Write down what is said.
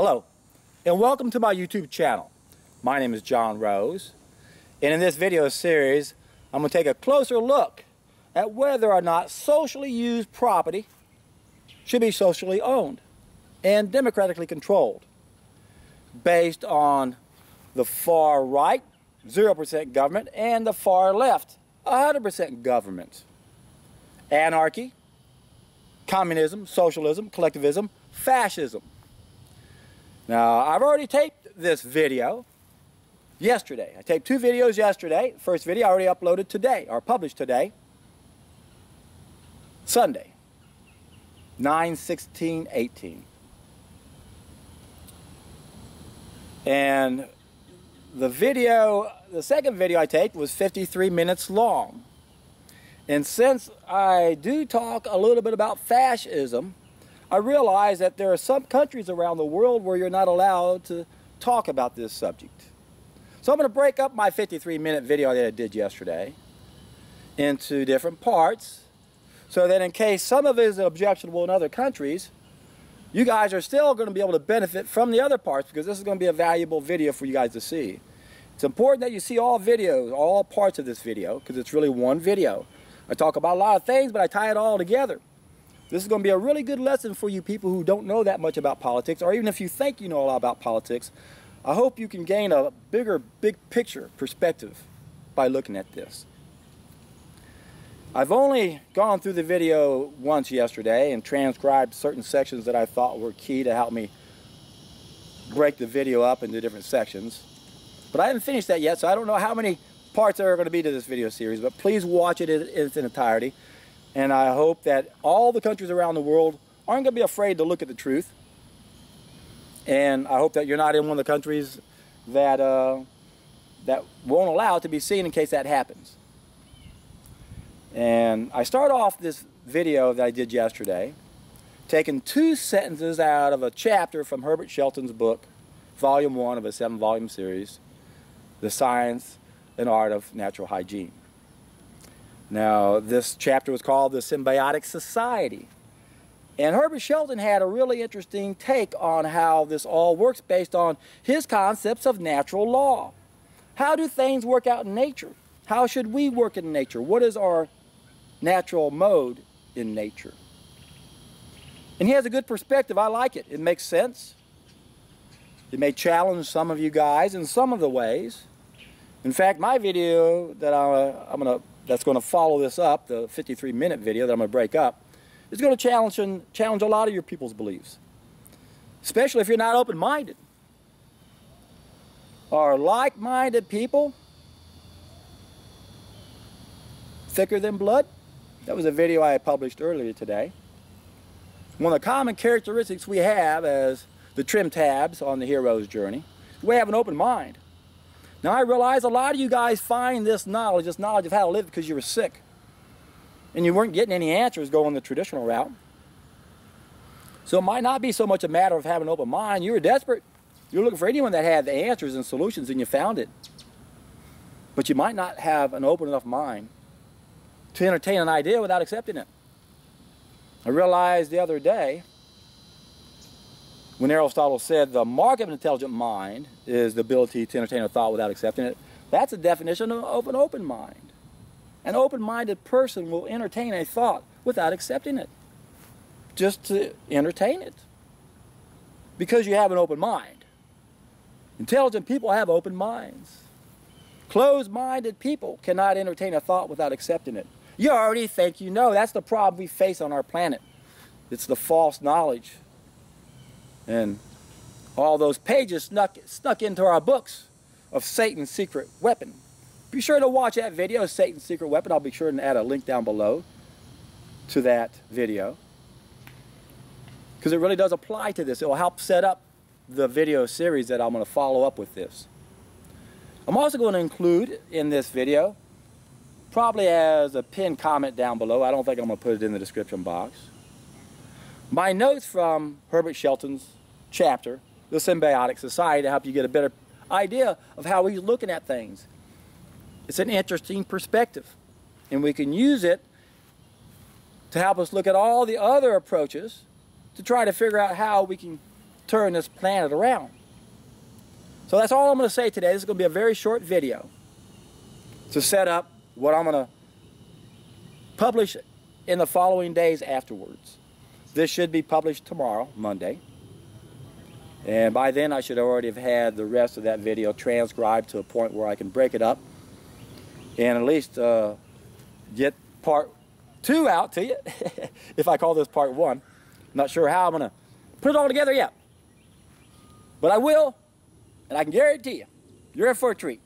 Hello, and welcome to my YouTube channel. My name is John Rose, and in this video series, I'm going to take a closer look at whether or not socially used property should be socially owned and democratically controlled, based on the far right, 0% government, and the far left, 100% government. Anarchy, communism, socialism, collectivism, fascism. Now, I've already taped this video yesterday. I taped two videos yesterday. The first video I already uploaded today, or published today, Sunday, 9/16/18. And the second video I taped was 53 minutes long. And since I do talk a little bit about fascism, I realize that there are some countries around the world where you're not allowed to talk about this subject. So I'm going to break up my 53-minute video that I did yesterday into different parts, so that in case some of it is objectionable in other countries, you guys are still going to be able to benefit from the other parts, because this is going to be a valuable video for you guys to see. It's important that you see all videos, all parts of this video, because it's really one video. I talk about a lot of things, but I tie it all together. This is going to be a really good lesson for you people who don't know that much about politics, or even if you think you know a lot about politics. I hope you can gain a big picture perspective by looking at this. I've only gone through the video once yesterday and transcribed certain sections that I thought were key to help me break the video up into different sections. But I haven't finished that yet, so I don't know how many parts there are going to be to this video series, but please watch it in its entirety. And I hope that all the countries around the world aren't going to be afraid to look at the truth. And I hope that you're not in one of the countries that, that won't allow it to be seen in case that happens. And I start off this video that I did yesterday taking two sentences out of a chapter from Herbert Shelton's book, Volume 1 of a 7-volume series, The Science and Art of Natural Hygiene. Now, this chapter was called The Symbiotic Society. And Herbert Shelton had a really interesting take on how this all works based on his concepts of natural law. How do things work out in nature? How should we work in nature? What is our natural mode in nature? And he has a good perspective. I like it. It makes sense. It may challenge some of you guys in some of the ways. In fact, my video that that's going to follow this up, the 53-minute video that I'm going to break up, is going to challenge a lot of your people's beliefs, especially if you're not open-minded. Are like-minded people thicker than blood? That was a video I published earlier today. One of the common characteristics we have as the trim tabs on the hero's journey is we have an open mind. Now, I realize a lot of you guys find this knowledge of how to live, because you were sick and you weren't getting any answers going the traditional route. So it might not be so much a matter of having an open mind. You were desperate. You were looking for anyone that had the answers and solutions, and you found it. But you might not have an open enough mind to entertain an idea without accepting it. I realized the other day when Aristotle said the mark of an intelligent mind is the ability to entertain a thought without accepting it. That's a definition of an open mind. An open-minded person will entertain a thought without accepting it, just to entertain it, because you have an open mind. Intelligent people have open minds. Closed-minded people cannot entertain a thought without accepting it. You already think you know. That's the problem we face on our planet. It's the false knowledge. And all those pages snuck into our books of Satan's secret weapon. Be sure to watch that video, Satan's secret weapon. I'll be sure to add a link down below to that video, because it really does apply to this. It will help set up the video series that I'm going to follow up with this. I'm also going to include in this video, probably as a pinned comment down below, I don't think I'm going to put it in the description box, my notes from Herbert Shelton's chapter, The Symbiotic Society, to help you get a better idea of how he's looking at things. It's an interesting perspective, and we can use it to help us look at all the other approaches to try to figure out how we can turn this planet around. So that's all I'm going to say today. This is going to be a very short video to set up what I'm going to publish in the following days afterwards. This should be published tomorrow, Monday. And by then I should already have had the rest of that video transcribed to a point where I can break it up and at least get part 2 out to you, if I call this part 1. Not sure how I'm going to put it all together yet. But I will, and I can guarantee you, you're in for a treat.